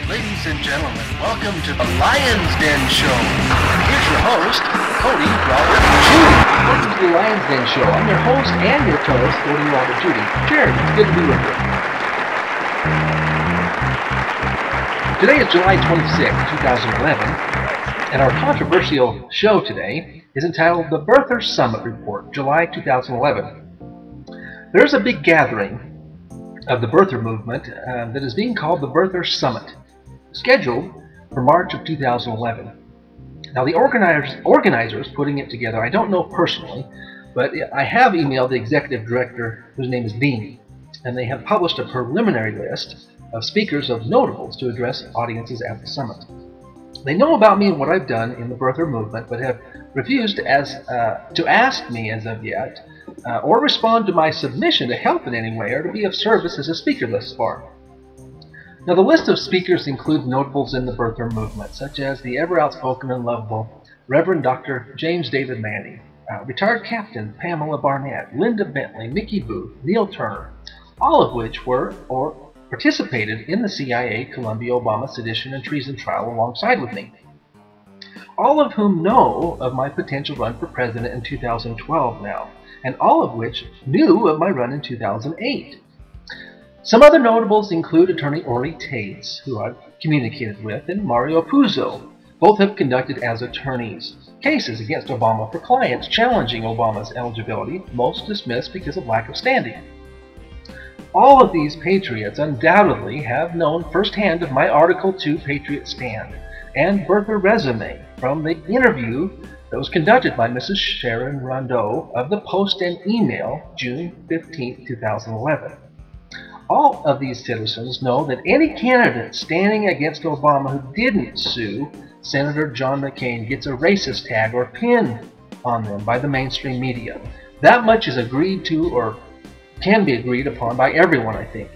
Ladies and gentlemen, welcome to the Lion's Den Show. Here's your host, Cody Judy. Welcome to the Lion's Den Show. I'm your host and your co-host, Cody Judy. Cheers, it's good to be with you. Today is July 26, 2011, and our controversial show today is entitled The Birther Summit Report, July 2011. There's a big gathering of the birther movement that is being called the Birther Summit, scheduled for March of 2011. Now, the organizers putting it together, I don't know personally, but I have emailed the executive director, whose name is Dean, and they have published a preliminary list of speakers of notables to address audiences at the summit. They know about me and what I've done in the birther movement, but have refused to ask me as of yet, or respond to my submission to help in any way or to be of service as a speaker thus far. Now, the list of speakers includes notables in the birther movement, such as the ever-outspoken and lovable Reverend Dr. James David Manning, retired Captain Pamela Barnett, Linda Bentley, Mickey Booth, Neil Turner, all of which were or participated in the CIA Columbia-Obama sedition and treason trial alongside with me. All of whom know of my potential run for president in 2012 now, and all of which knew of my run in 2008. Some other notables include attorney Orly Tates, who I've communicated with, and Mario Puzo. Both have conducted as attorneys cases against Obama for clients challenging Obama's eligibility, most dismissed because of lack of standing. All of these patriots undoubtedly have known firsthand of my Article 2 Patriot Stand and birther resume from the interview that was conducted by Mrs. Sharon Rondeau of the Post and Email, June 15, 2011. All of these citizens know that any candidate standing against Obama who didn't sue Senator John McCain gets a racist tag or pin on them by the mainstream media. That much is agreed to or can be agreed upon by everyone, I think.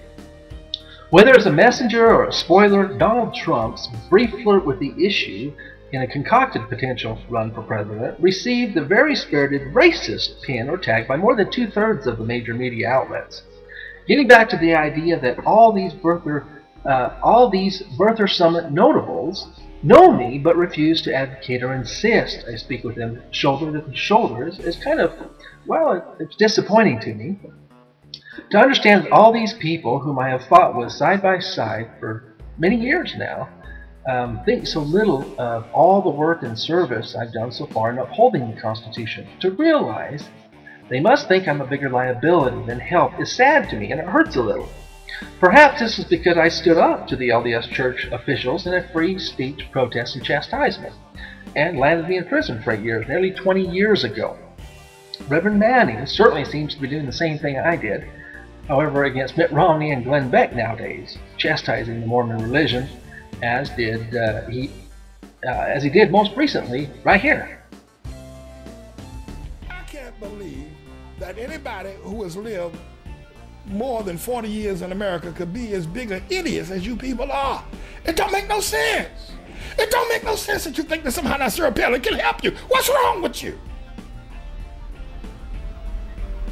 Whether as a messenger or a spoiler, Donald Trump's brief flirt with the issue in a concocted potential run for president received the very spirited racist pin or tag by more than two-thirds of the major media outlets. Getting back to the idea that all these birther summit notables know me but refuse to advocate or insist I speak with them shoulder to shoulder is kind of, well, it's disappointing to me. To understand that all these people whom I have fought with side by side for many years now think so little of all the work and service I've done so far in upholding the Constitution. To realize they must think I'm a bigger liability than help is sad to me, and it hurts a little. Perhaps this is because I stood up to the LDS Church officials in a free speech protest and chastisement, and landed me in prison for 8 years, nearly 20 years ago. Reverend Manning certainly seems to be doing the same thing I did, however, against Mitt Romney and Glenn Beck nowadays, chastising the Mormon religion, as he did most recently right here. I can't believe that anybody who has lived more than 40 years in America could be as big an idiot as you people are. It don't make no sense. It don't make no sense that you think that somehow that Sarah Palin can help you. What's wrong with you?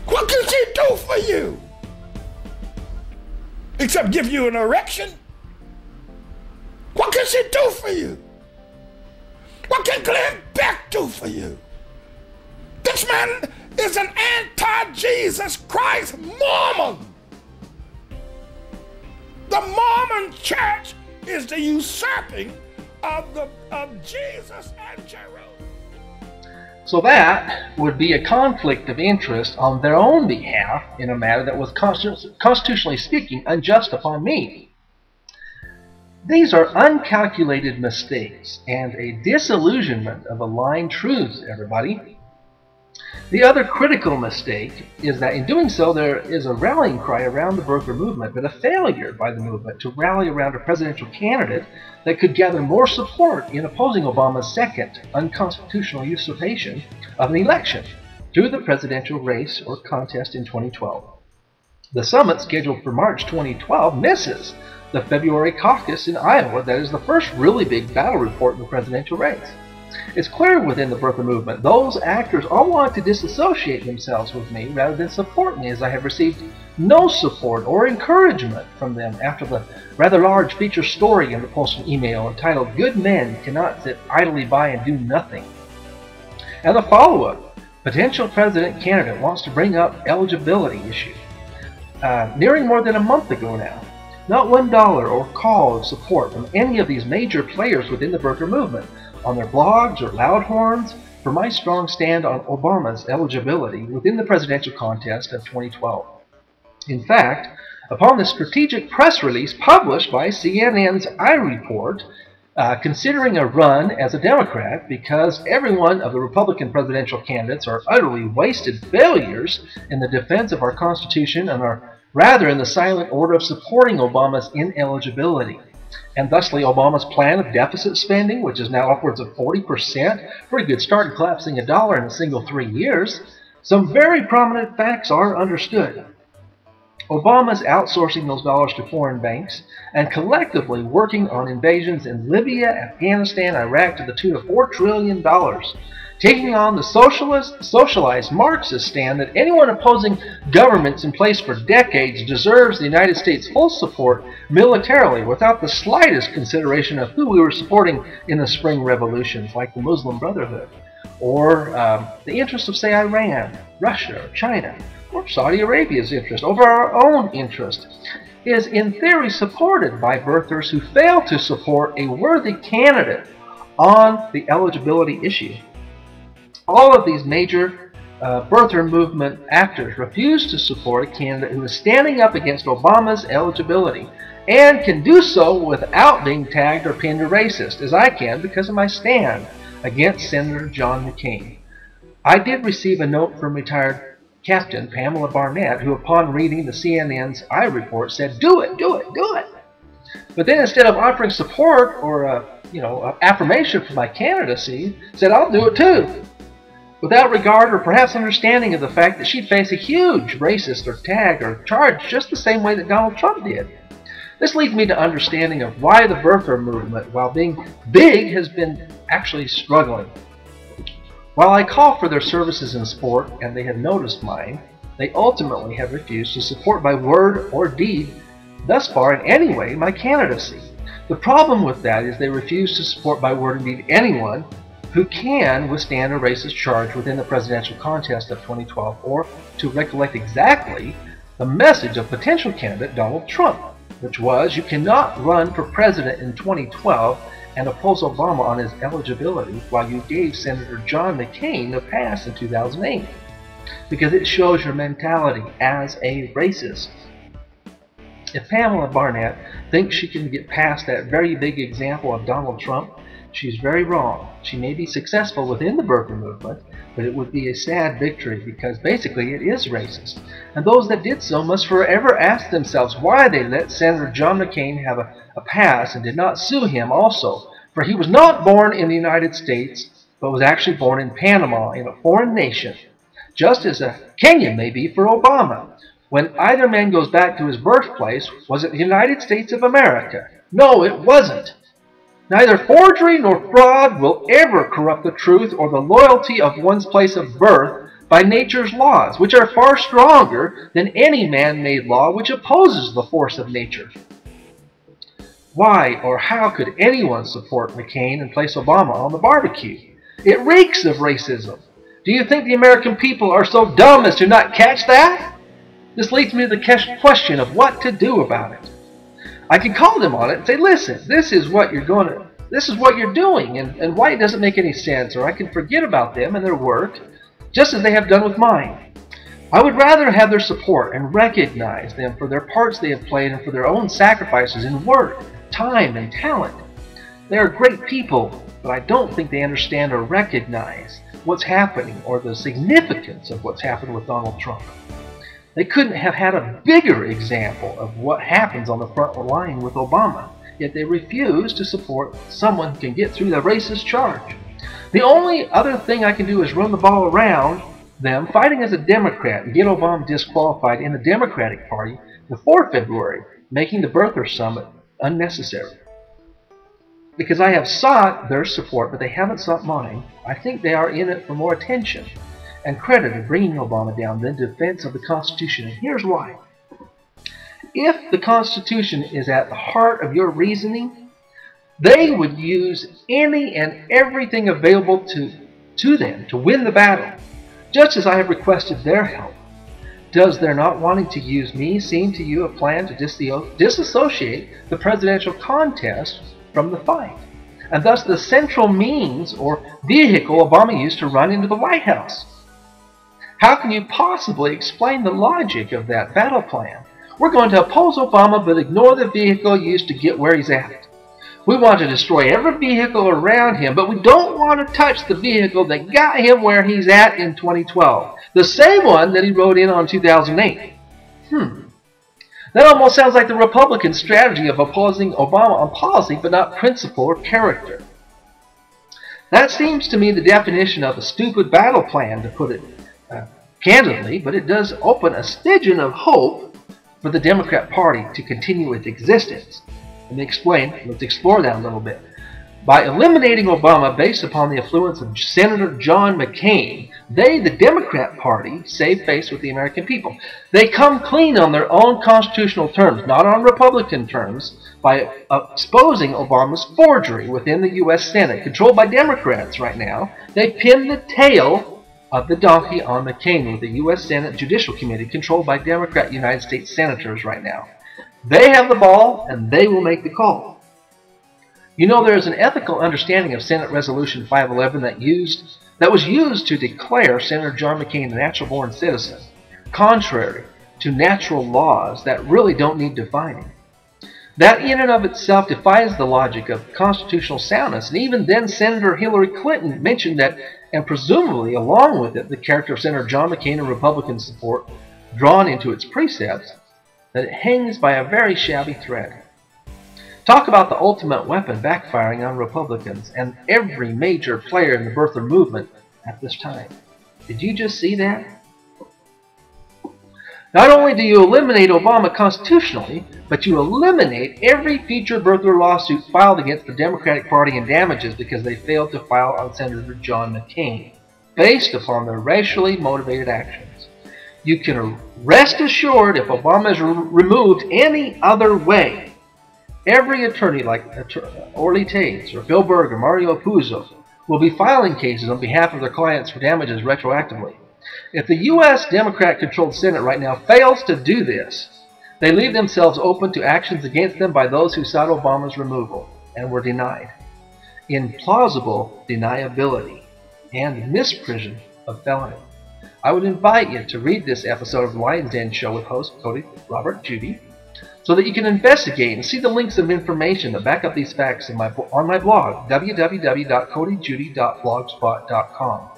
What can she do for you? Except give you an erection? What can she do for you? What can Glenn Beck do for you? This man is an anti-Jesus Christ Mormon. The Mormon church is the usurping of Jesus and Jerusalem. So that would be a conflict of interest on their own behalf in a matter that was constitutionally speaking unjust upon me. These are uncalculated mistakes and a disillusionment of aligned truths, everybody. The other critical mistake is that in doing so there is a rallying cry around the birther movement, but a failure by the movement to rally around a presidential candidate that could gather more support in opposing Obama's second unconstitutional usurpation of an election through the presidential race or contest in 2012. The summit scheduled for March 2012 misses the February caucus in Iowa that is the first really big battle report in the presidential race. It's clear within the birther movement, those actors all want to disassociate themselves with me rather than support me, as I have received no support or encouragement from them after the rather large feature story in the postal email entitled "Good Men Cannot Sit Idly By and Do Nothing." And the follow-up, potential president candidate wants to bring up eligibility issue. Nearing more than a month ago now. Not $1 or call of support from any of these major players within the birther movement on their blogs or loud horns for my strong stand on Obama's eligibility within the presidential contest of 2012. In fact, upon the strategic press release published by CNN's iReport, considering a run as a Democrat because every one of the Republican presidential candidates are utterly wasted failures in the defense of our Constitution and are rather in the silent order of supporting Obama's ineligibility. And thusly Obama's plan of deficit spending, which is now upwards of 40%, pretty good start in collapsing a dollar in a single 3 years, some very prominent facts are understood. Obama's outsourcing those dollars to foreign banks and collectively working on invasions in Libya, Afghanistan, Iraq to the tune of $4 trillion, taking on the socialized Marxist stand that anyone opposing governments in place for decades deserves the United States' full support militarily without the slightest consideration of who we were supporting in the spring revolutions, like the Muslim Brotherhood, or the interests of, say, Iran, Russia, or China, or Saudi Arabia's interest over our own interest, is in theory supported by birthers who fail to support a worthy candidate on the eligibility issue. All of these major birther movement actors refuse to support a candidate who is standing up against Obama's eligibility and can do so without being tagged or pinned a racist, as I can because of my stand against Senator John McCain. I did receive a note from retired Captain Pamela Barnett, who upon reading the CNN's iReport said, "Do it, do it, do it." But then instead of offering support or affirmation for my candidacy, said, "I'll do it too," without regard or perhaps understanding of the fact that she'd face a huge racist or tag or charge just the same way that Donald Trump did. This leads me to understanding of why the birther movement, while being big, has been actually struggling. While I call for their services in sport, and they have noticed mine, they ultimately have refused to support by word or deed, thus far in any way, my candidacy. The problem with that is they refuse to support by word and deed anyone who can withstand a racist charge within the presidential contest of 2012, or to recollect exactly the message of potential candidate Donald Trump, which was, you cannot run for president in 2012 and oppose Obama on his eligibility while you gave Senator John McCain a pass in 2008, because it shows your mentality as a racist. If Pamela Barnett thinks she can get past that very big example of Donald Trump, she's very wrong. She may be successful within the birther movement, but it would be a sad victory because basically it is racist. And those that did so must forever ask themselves why they let Senator John McCain have a pass and did not sue him also. For he was not born in the United States, but was actually born in Panama, in a foreign nation, just as Kenya may be for Obama. When either man goes back to his birthplace, was it the United States of America? No, it wasn't. Neither forgery nor fraud will ever corrupt the truth or the loyalty of one's place of birth by nature's laws, which are far stronger than any man-made law which opposes the force of nature. Why or how could anyone support McCain and place Obama on the barbecue? It reeks of racism. Do you think the American people are so dumb as to not catch that? This leads me to the question of what to do about it. I can call them on it and say, listen, this is what you're doing, and why it doesn't make any sense, or I can forget about them and their work, just as they have done with mine. I would rather have their support and recognize them for their parts they have played and for their own sacrifices in work, time, and talent. They are great people, but I don't think they understand or recognize what's happening or the significance of what's happened with Donald Trump. They couldn't have had a bigger example of what happens on the front line with Obama, yet they refuse to support someone who can get through the racist charge. The only other thing I can do is run the ball around them fighting as a Democrat and get Obama disqualified in the Democratic Party before February, making the birther summit unnecessary. because I have sought their support, but they haven't sought mine. I think they are in it for more attention and credit of bringing Obama down than defense of the Constitution. And here's why. If the Constitution is at the heart of your reasoning, they would use any and everything available to them to win the battle, just as I have requested their help. Does their not wanting to use me seem to you a plan to disassociate the presidential contest from the fight, and thus the central means or vehicle Obama used to run into the White House? How can you possibly explain the logic of that battle plan? We're going to oppose Obama but ignore the vehicle used to get where he's at. We want to destroy every vehicle around him, but we don't want to touch the vehicle that got him where he's at in 2012. The same one that he rode in on 2008. That almost sounds like the Republican strategy of opposing Obama on policy but not principle or character. That seems to me the definition of a stupid battle plan, to put it candidly, but it does open a smidgen of hope for the Democrat Party to continue its existence. Let me explain. Let's explore that a little bit. By eliminating Obama based upon the influence of Senator John McCain, they, the Democrat Party, save face with the American people. They come clean on their own constitutional terms, not on Republican terms, by exposing Obama's forgery within the U.S. Senate, controlled by Democrats right now. They pin the tail of the donkey on McCain with the U.S. Senate Judicial Committee, controlled by Democrat United States Senators right now. They have the ball, and they will make the call. You know, there is an ethical understanding of Senate Resolution 511 that was used to declare Senator John McCain a natural-born citizen, contrary to natural laws that really don't need defining. That in and of itself defies the logic of constitutional soundness, and even then Senator Hillary Clinton mentioned that, and presumably along with it the character of Senator John McCain and Republican support drawn into its precepts, that it hangs by a very shabby thread. Talk about the ultimate weapon backfiring on Republicans and every major player in the birther movement at this time. Did you just see that? Not only do you eliminate Obama constitutionally, but you eliminate every future birther lawsuit filed against the Democratic Party in damages because they failed to file on Senator John McCain, based upon their racially motivated actions. You can rest assured if Obama is removed any other way, every attorney like Orly Tates or Bill Berg or Mario Puzo will be filing cases on behalf of their clients for damages retroactively. If the U.S. Democrat-controlled Senate right now fails to do this, they leave themselves open to actions against them by those who sought Obama's removal and were denied. Implausible deniability and misprision of felony. I would invite you to read this episode of the Lion's Den Show with host Cody Judy, so that you can investigate and see the links of information that back up these facts on my blog, www.codyjudy.blogspot.com.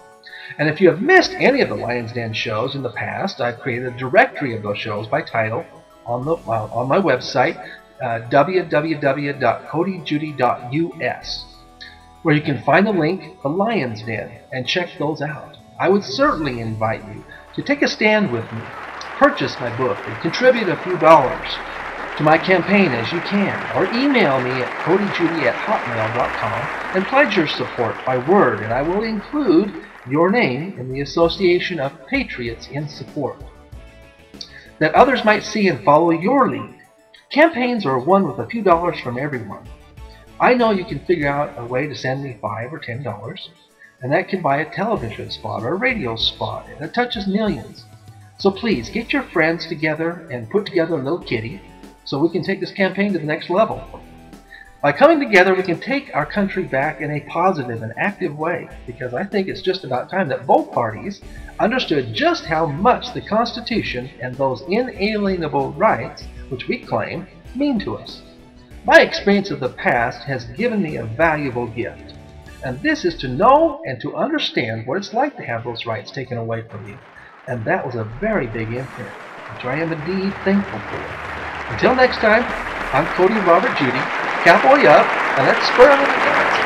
And if you have missed any of the Lion's Den shows in the past, I've created a directory of those shows by title on my website, www.codyjudy.us, where you can find the link, The Lion's Den, and check those out. I would certainly invite you to take a stand with me, purchase my book, and contribute a few dollars to my campaign as you can, or email me at codyjudy@hotmail.com and pledge your support by word, and I will include your name in the Association of Patriots in Support, that others might see and follow your lead. Campaigns are won with a few dollars from everyone. I know you can figure out a way to send me $5 or $10, and that can buy a television spot or a radio spot, and it touches millions. So please, get your friends together and put together a little kitty so we can take this campaign to the next level. By coming together, we can take our country back in a positive and active way, because I think it's just about time that both parties understood just how much the Constitution and those inalienable rights which we claim mean to us. My experience of the past has given me a valuable gift, and this is to know and to understand what it's like to have those rights taken away from you. And that was a very big imprint, which I am indeed thankful for. Until next time, I'm Cody Judy. Cowboy up, and let's spur on the dance.